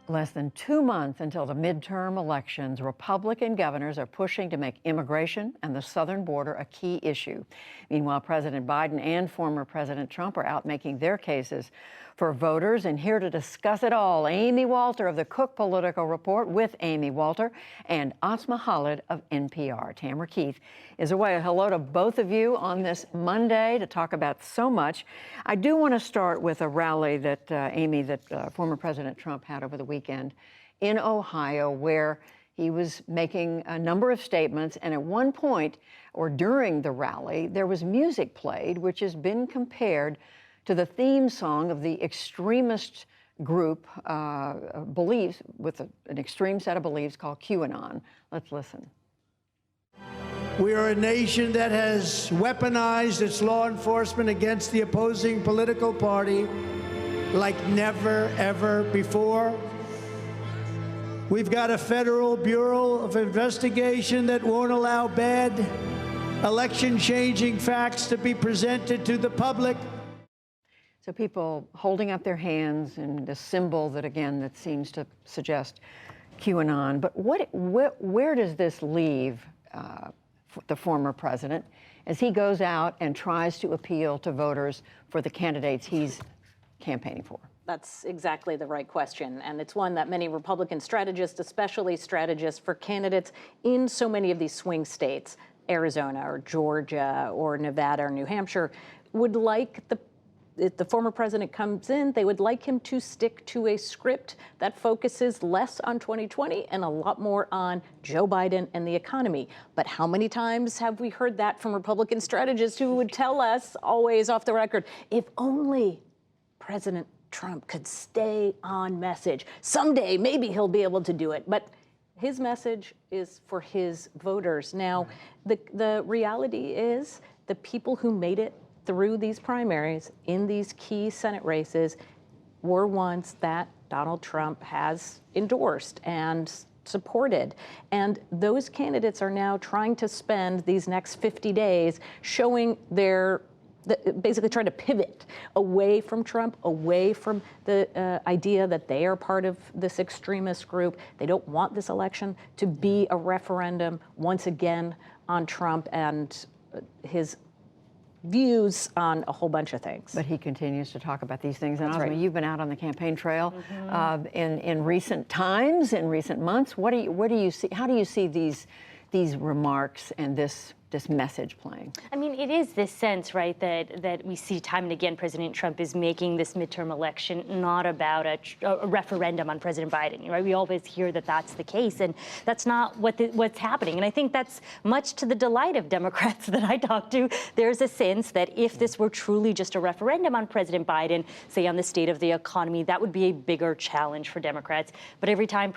Less than 2 months until the midterm elections, Republican governors are pushing to make immigration and the southern border a key issue. Meanwhile, President Biden and former President Trump are out making their cases for voters. And here to discuss it all, Amy Walter of the Cook Political Report with Amy Walter and Asma Khalid of NPR. Tamara Keith is away. Hello to both of you on this Monday to talk about so much. I do want to start with a rally that, Amy, that former President Trump had over the weekend in Ohio, where he was making a number of statements. And at one point, or during the rally, there was music played, which has been compared to the theme song of the extremist group believes, with an extreme set of beliefs called QAnon. Let's listen. We are a nation that has weaponized its law enforcement against the opposing political party like never, ever before. We've got a federal Bureau of Investigation that won't allow bad election-changing facts to be presented to the public. So people holding up their hands and the symbol that, again, that seems to suggest QAnon. But where does this leave the former president as he goes out and tries to appeal to voters for the candidates he's campaigning for? That's exactly the right question. And it's one that many Republican strategists, especially strategists for candidates in so many of these swing states, Arizona or Georgia or Nevada or New Hampshire, would like if the former president comes in, they would like him to stick to a script that focuses less on 2020 and a lot more on Joe Biden and the economy. But how many times have we heard that from Republican strategists who would tell us, always off the record, if only President Trump could stay on message. Someday, maybe he'll be able to do it. But his message is for his voters. Now, the reality is the people who made it through these primaries in these key Senate races were ones that Donald Trump has endorsed and supported. And those candidates are now trying to spend these next 50 days showing basically trying to pivot away from Trump, away from the idea that they are part of this extremist group. They don't want this election to be a referendum once again on Trump and his views on a whole bunch of things. But he continues to talk about these things. And That's Asma, right. You've been out on the campaign trail in recent times, in recent months. Where do you see? How do you see these remarks and this message playing? I mean, it is this sense, right, that we see time and again President Trump is making this midterm election not about a referendum on President Biden, right? We always hear that that's the case, and that's not what's happening. And I think that's much to the delight of Democrats that I talk to. There's a sense that if this were truly just a referendum on President Biden, say on the state of the economy, that would be a bigger challenge for Democrats. But every time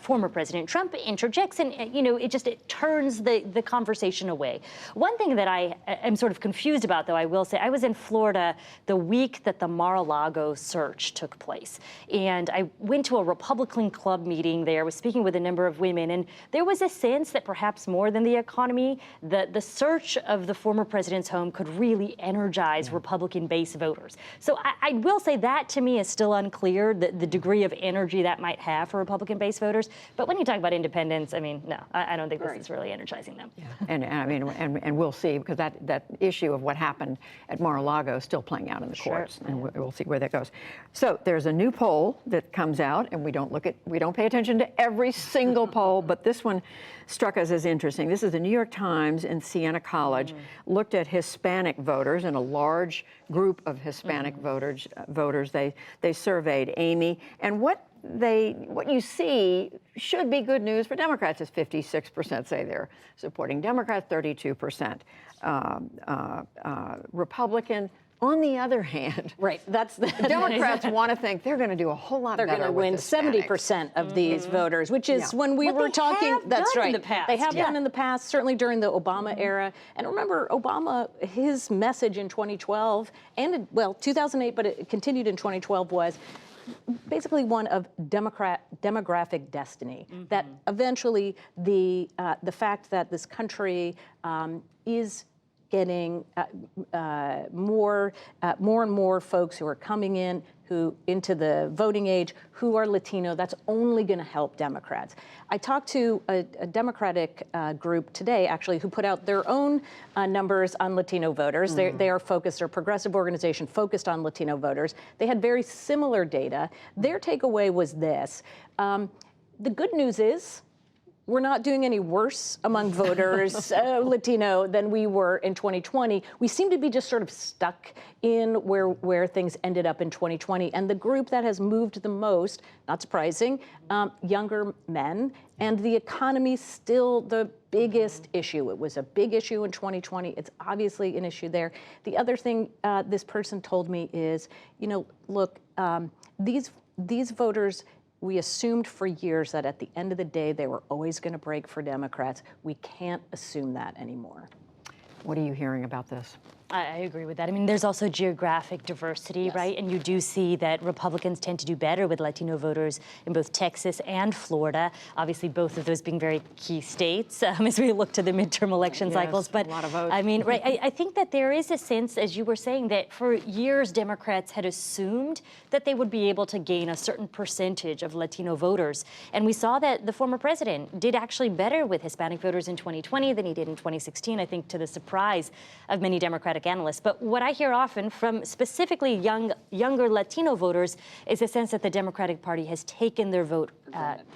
former President Trump interjects, and it turns the conversation away. One thing that I am sort of confused about, though, I will say, I was in Florida the week that the Mar-a-Lago search took place. And I went to a Republican club meeting there, was speaking with a number of women, and there was a sense that perhaps more than the economy, the search of the former president's home could really energize Republican base voters. So I will say that to me is still unclear, the degree of energy that might have for Republican base voters. But when you talk about independents, I mean, no, I don't think this is really energizing them. Yeah. And I mean, and we'll see, because that issue of what happened at Mar-a-Lago is still playing out in the courts, and we'll see where that goes. So there's a new poll that comes out, and we don't pay attention to every single poll, but this one struck us as interesting. This is the New York Times and Siena College looked at Hispanic voters, and a large group of Hispanic voters they surveyed, Amy, and what you see should be good news for Democrats is 56% say they're supporting Democrats, 32% Republican. On the other hand, Right, that's the Democrats want to think they're going to do a whole lot better. They're going to win 70% of these voters, which is when we were talking. That's right. In the past. They have done in the past, certainly during the Obama era. And remember, Obama, his message in 2012 and 2008, but it continued in 2012 was basically one of demographic destiny. That eventually the fact that this country is getting more and more folks who are coming in who into the voting age who are Latino. That's only going to help Democrats. I talked to a Democratic group today, actually, who put out their own numbers on Latino voters. They are focused, they're a progressive organization focused on Latino voters. They had very similar data. Their takeaway was this. The good news is, we're not doing any worse among voters, Latino, than we were in 2020. We seem to be just sort of stuck in where things ended up in 2020. And the group that has moved the most, not surprising, younger men. And the economy's still the biggest issue. It was a big issue in 2020. It's obviously an issue there. The other thing this person told me is, look, these voters, we assumed for years that at the end of the day, they were always going to break for Democrats. We can't assume that anymore. What are you hearing about this? I agree with that. I mean, there's also geographic diversity, right? And you do see that Republicans tend to do better with Latino voters in both Texas and Florida. Obviously, both of those being very key states as we look to the midterm election cycles. But a lot of votes. I mean, right? I think that there is a sense, as you were saying, that for years Democrats had assumed that they would be able to gain a certain percentage of Latino voters, and we saw that the former president did actually better with Hispanic voters in 2020 than he did in 2016. I think to the surprise of many Democratic analysts. But what I hear often from specifically younger Latino voters is a sense that the Democratic Party has taken their vote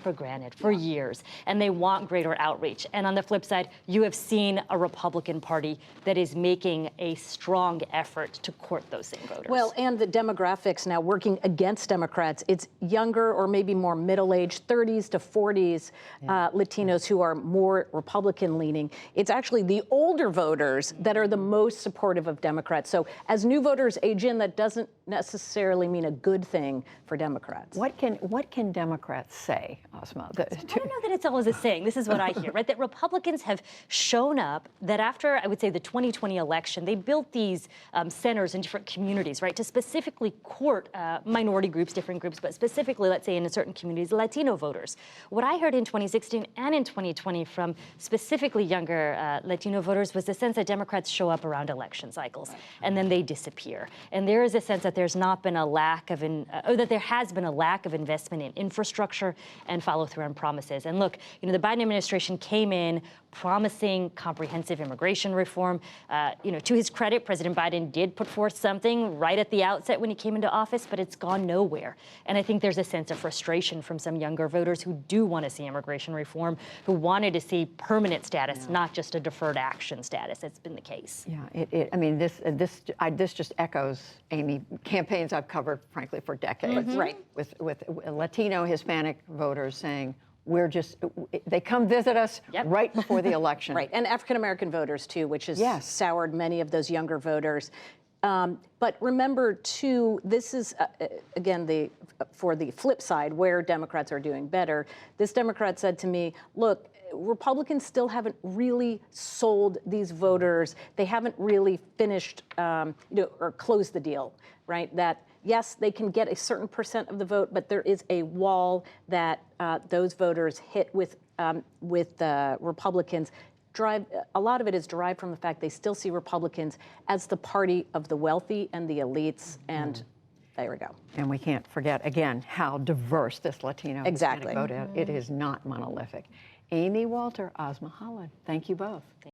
for granted for years, and they want greater outreach. And on the flip side, you have seen a Republican Party that is making a strong effort to court those same voters. Well, and the demographics now working against Democrats. It's younger or maybe more middle-aged, 30s to 40s Latinos who are more Republican-leaning. It's actually the older voters that are the most supportive of Democrats. So as new voters age in, that doesn't necessarily mean a good thing for Democrats. What can Democrats say, Asma? I don't know that it's always a saying. This is what I hear, right? That Republicans have shown up, that after, I would say, the 2020 election, they built these centers in different communities, right, to specifically court minority groups, different groups, but specifically, let's say, in certain communities, Latino voters. What I heard in 2016 and in 2020 from specifically younger Latino voters was the sense that Democrats show up around election cycles, and then they disappear. And there is a sense that there's not been a lack of, or that there has been a lack of investment in infrastructure and follow through on promises. And look, the Biden administration came in promising comprehensive immigration reform. To his credit, President Biden did put forth something right at the outset when he came into office, but it's gone nowhere. And I think there's a sense of frustration from some younger voters who do want to see immigration reform, who wanted to see permanent status, not just a deferred action status. It's been the case. Yeah, I mean, this just echoes, Amy, campaigns I've covered, frankly, for decades. Right. With Latino, Hispanic voters saying, they come visit us right before the election. Right, and African-American voters, too, which has soured many of those younger voters. But remember, too, this is, again, for the flip side, where Democrats are doing better. This Democrat said to me, look, Republicans still haven't really sold these voters. They haven't really finished, or closed the deal, right? That, yes, they can get a certain percent of the vote, but there is a wall that those voters hit with Republicans. A lot of it is derived from the fact they still see Republicans as the party of the wealthy and the elites, and there we go. And we can't forget, again, how diverse this Latino Hispanic vote is. It is not monolithic. Amy Walter, Asma Khalid, thank you both.